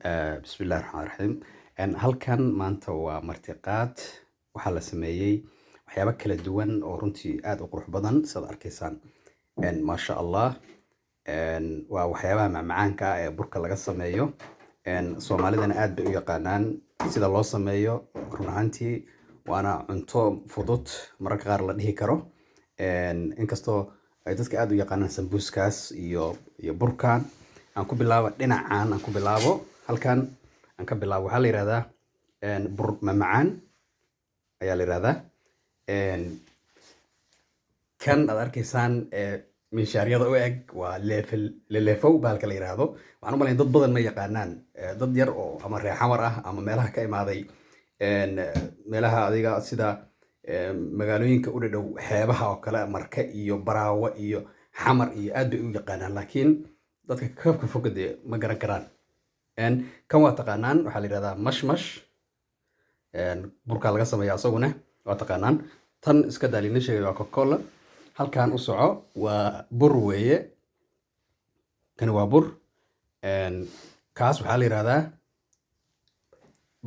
بسم الله الرحمن الرحيم halkan maanta waa martiqaad waxaa la sameeyay waxyaabo kala duwan oo runtii aad u qurux badan sida arkaysaan ma sha Allah waa waxyaabaha macmacaanka ah ee burka laga sameeyo Soomaalidana aad bay u yaqaanaan sida loo sameeyo run ahaantii waana cunto fudud mararka qaar la dhihi karo inkastoo ay dadka aad u yaqaanaan sambuuskaas iyo burkan aan ku bilaabo dhinacaan aan ku bilaabo halkan aan ka bilaabo waxaa la yiraahdaa bur macmacaan ayaa la yiraahdaa kan aad arkaysaan minshaariyada u eg waa leelefow baalka la yiraahdo waxaan u malayn dad badan ma yaqaanaan dad yar oo ama reer xamar ah ama meelaha ka imaaday meelaha adiga sida magaalooyinka u dhow xeebaha oo kale marka iyo baraawo iyo xamar iyo aad bay u yaqaanaan laakiin dadka ka fogade ma garan karaan kan waa taqaanaan waxaa la yiraahdaa mashmash burka laga sameeyaa asaguna waa taqaanaan tan iska daalina sheegay waa Coca-Cola halkan u soco waa bur weeye kan waa bur kaas waxaa la yiraahdaa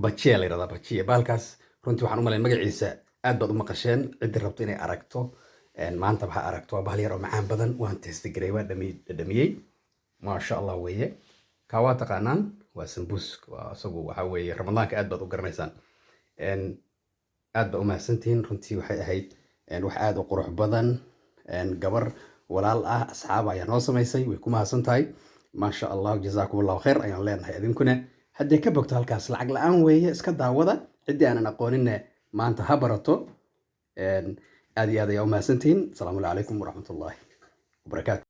bajiya la yiraahdaa bajiya baalkaas runtii waxaan u malayn magaciisa aad baad u maqasheen cid rabto inay aragto maanta waxa aragto waa bahal yar oo macaan badan waan test gareey waan dhadhamiyay ma sha Allah weeye ka waa taqaanaan waa sambuus waa asagu waxa weeye ramadaanka aad baad u garanaysaan aad baad u mahadsantihiin runtii waxay ahayd wax aad u qurux badan gabar walaal ah asxaab ayaa noo samaysay way ku mahadsan tahay ma sha Allah jazaakumullahu khair ayaan leenahay idinkuna haddii ka bogto halkaas lacag la'aan weeye iska daawada cidii aanan aqoonin maanta ha barato aad iyo aad ayaa u mahadsantihiin asalaamu calaykum waraxmatullaahi wabarakaatu